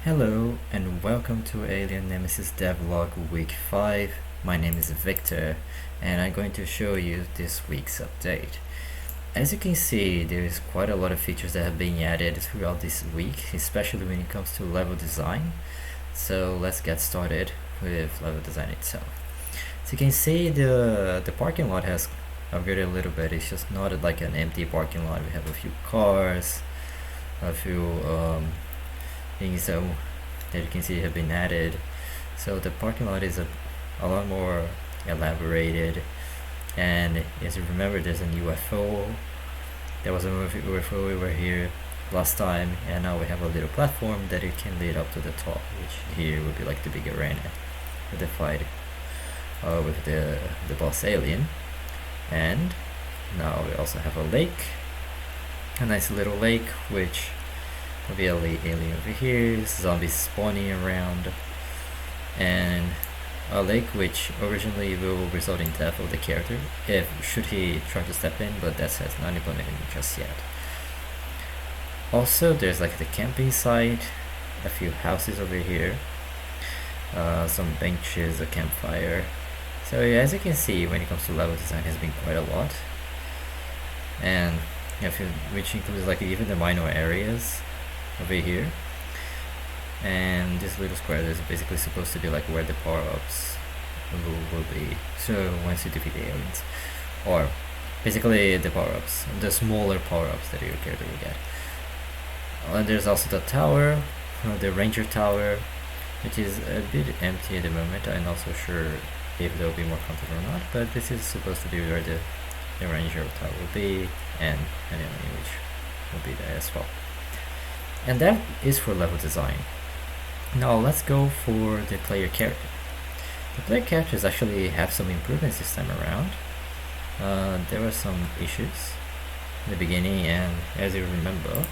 Hello and welcome to Alien Nemesis Devlog Week 5. My name is Victor and I'm going to show you this week's update. As you can see, there is quite a lot of features that have been added throughout this week, especially when it comes to level design. So let's get started with level design itself. So you can see the parking lot has upgraded a little bit. It's just not like an empty parking lot. We have a few cars, a few things that you can see have been added. So the parking lot is a lot more elaborated, and as you remember, there's an UFO. There was a UFO over here last time, and now we have a little platform that it can lead up to the top, which here would be like the big arena with the fight with the boss alien. And now we also have a lake, a nice little lake, which will be a alien over here, zombies spawning around, and a lake which originally will result in death of the character if should he try to step in, but that has not implemented just yet. Also, there's like the camping site, a few houses over here, some benches, a campfire. So yeah, as you can see, when it comes to level design, has been quite a lot, and which includes like even the minor areas over here. And this little square is basically supposed to be like where the power-ups will be, so once you defeat the aliens, or basically the power-ups, the smaller power-ups that your character will get. And there's also the tower, the ranger tower, which is a bit empty at the moment. I'm not so sure if there will be more content or not, but this is supposed to be where the ranger tower will be, and an enemy which will be there as well. And that is for level design. Now let's go for the player character. The player characters actually have some improvements this time around. There were some issues in the beginning, and as you remember,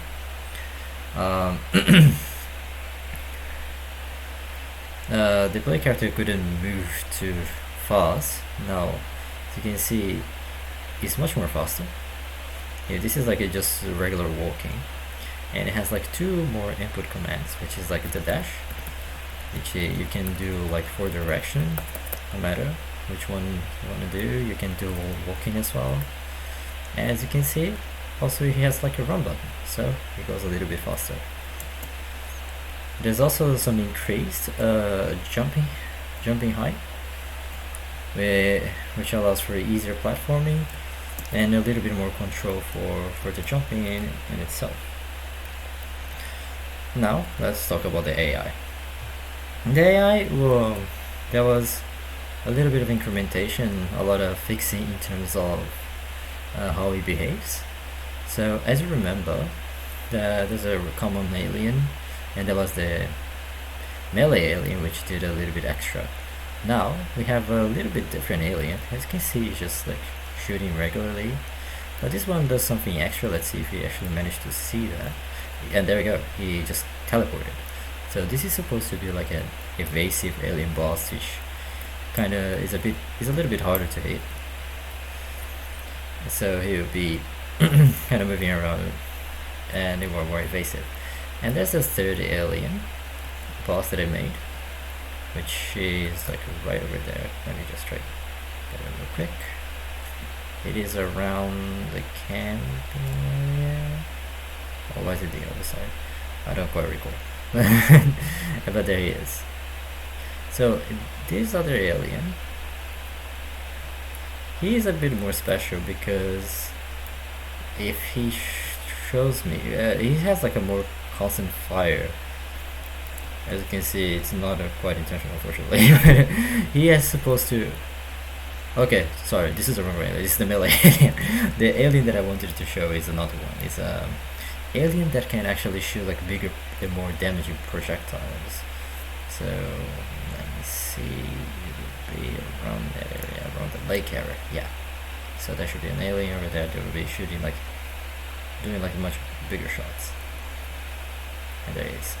the player character couldn't move too fast. Now, as you can see, it's much more faster. Yeah, this is like just regular walking. And it has like two more input commands, which is like the dash, which you can do like for direction, no matter which one you want to do. You can do walking as well. And as you can see, also he has like a run button, so it goes a little bit faster. There's also some increased jumping height, which allows for easier platforming and a little bit more control for the jumping in itself. Now let's talk about the AI. The AI, well, there was a little bit of incrementation, a lot of fixing in terms of how he behaves. So as you remember, there's a common alien, and there was the melee alien which did a little bit extra. Now we have a little bit different alien. As you can see, he's just like shooting regularly, but this one does something extra. Let's see if we actually managed to see that. And there we go, he just teleported. So this is supposed to be like an evasive alien boss, which kind of is a little bit harder to hit. So he will be kind of moving around and more evasive. And there's the third alien boss that I made, which is like right over there. Let me just try get it real quick. It is around the camping area. Or why is it the other side? I don't quite recall. But there he is. So this other alien, he is a bit more special because if he shows me, he has like a more constant fire. As you can see, it's not quite intentional, unfortunately. He is supposed to. Okay, sorry, this is the wrong alien. This is the melee alien. The alien that I wanted to show is another one. It's alien that can actually shoot like bigger and more damaging projectiles. So let me see, it would be around that area, around the lake area. Yeah, so there should be an alien over there that will be shooting like doing like much bigger shots. And there he is.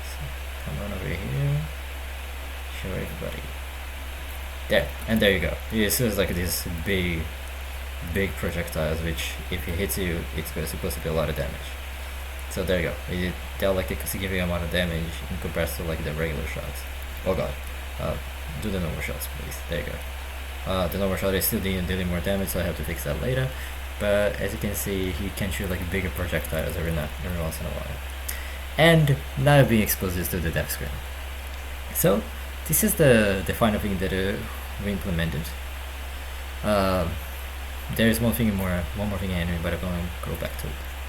So come on over here, show everybody there, and there you go. This is like this big projectiles, which if it hits you, it's supposed to be a lot of damage. So there you go. It dealt like a significant amount of damage in comparison to like the regular shots. Oh god. Do the normal shots, please. There you go. The normal shot is still dealing more damage, so I have to fix that later. But as you can see, he can shoot like bigger projectiles every once in a while. And now being exposed to the death screen. So this is the final thing that we implemented. There is one more thing in anime, but I'm going to go back to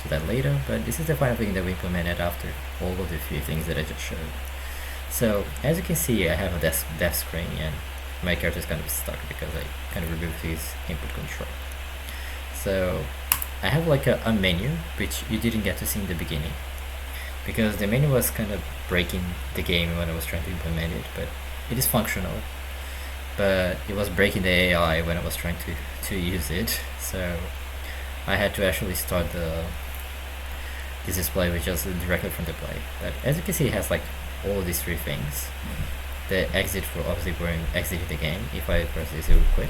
that later. But this is the final thing that we implemented after all of the few things that I just showed. So as you can see, I have a death screen, and my character is kind of stuck because I kind of removed his input control. So I have like a menu which you didn't get to see in the beginning, because the menu was kind of breaking the game when I was trying to implement it, but it is functional. But it was breaking the AI when I was trying to use it, so I had to actually start this display with just directly from the play. But as you can see, it has like all these three things. The exit for obviously for exiting the game, if I press this it will quit,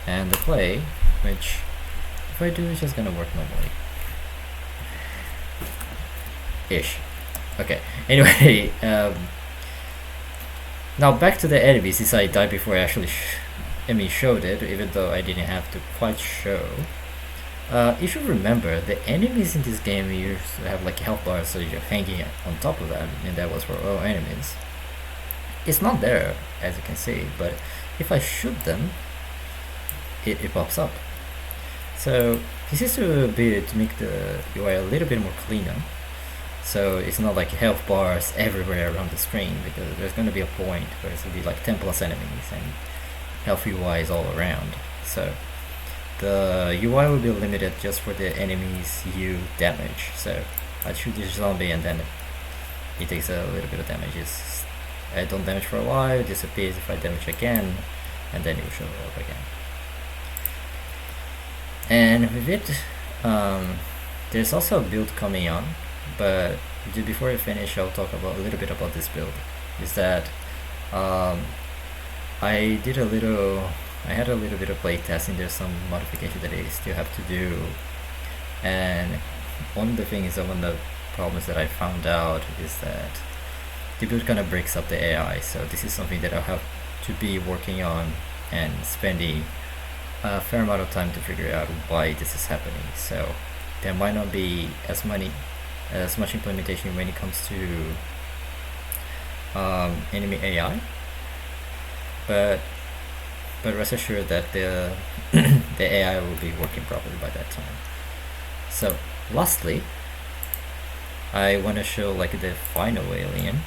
and the play, which if I do it's just gonna work normally. Ish. Okay, anyway, now back to the enemies, since I died before I actually showed it, even though I didn't have to quite show. You should remember, the enemies in this game used to have like health bars, so you're hanging on top of them, and that was for all enemies. It's not there, as you can see, but if I shoot them, it pops up. So this is to make the UI a little bit more cleaner. So it's not like health bars everywhere around the screen, because there's going to be a point where it's going to be like 10 plus enemies and health UI is all around. So the UI will be limited just for the enemies you damage. So I shoot this zombie and then it takes a little bit of damage. I don't damage for a while, it disappears if I damage again, and then it will show up again. And with it, there's also a build coming on, but before I finish, I'll talk a little bit about this build. Is that I had a little bit of play testing. There's some modification that I still have to do, and one of the things, one of the problems that I found out is that the build kind of breaks up the AI. So this is something that I'll have to be working on and spending a fair amount of time to figure out why this is happening. So there might not be as much implementation when it comes to enemy AI, but rest assured that the AI will be working properly by that time. So lastly, I want to show like the final alien,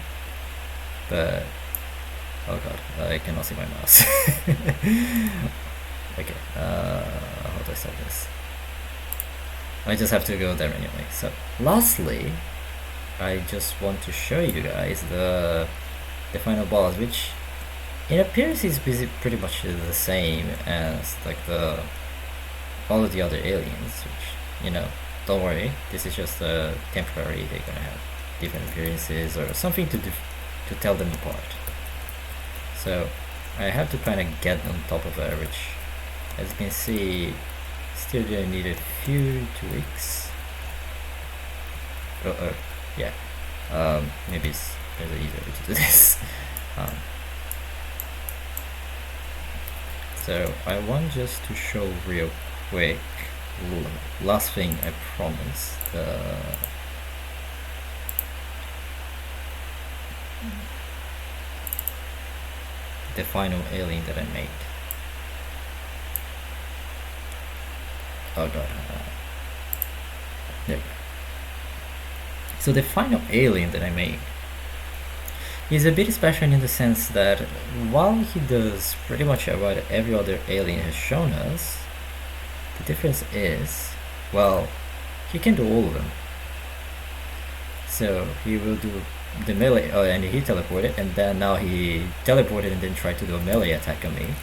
but oh god, I cannot see my mouse. Okay, how do I start this? I just have to go there anyway. So lastly, I just want to show you guys the final boss, which in appearance is pretty much the same as like all of the other aliens, which, you know, don't worry, this is just temporary. They're gonna have different appearances or something to tell them apart. So I have to kind of get on top of her, which, as you can see, still gonna need a few tweaks. Yeah. Maybe there's an easier way to do this. So I want just to show real quick, last thing I promise, the final alien that I made. Oh god. There we go. So the final alien that I made is a bit special in the sense that while he does pretty much what every other alien has shown us, the difference is, well, he can do all of them. So he will do the melee, and he teleported, and then now he teleported and then tried to do a melee attack on me,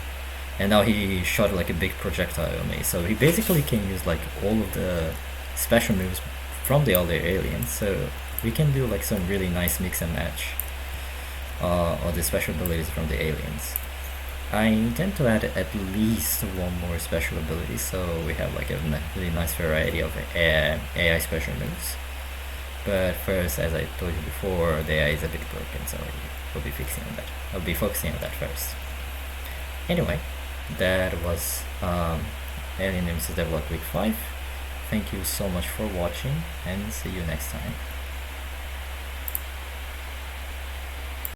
and now he shot like a big projectile on me. So he basically can use like all of the special moves from the other aliens, so we can do like some really nice mix and match of the special abilities from the aliens. I intend to add at least one more special ability, so we have like a really nice variety of AI special moves. But first, as I told you before, the AI is a bit broken, so we'll be fixing on that. I'll be focusing on that first. Anyway, that was Alien Nemesis DevLog Week 5. Thank you so much for watching, and see you next time.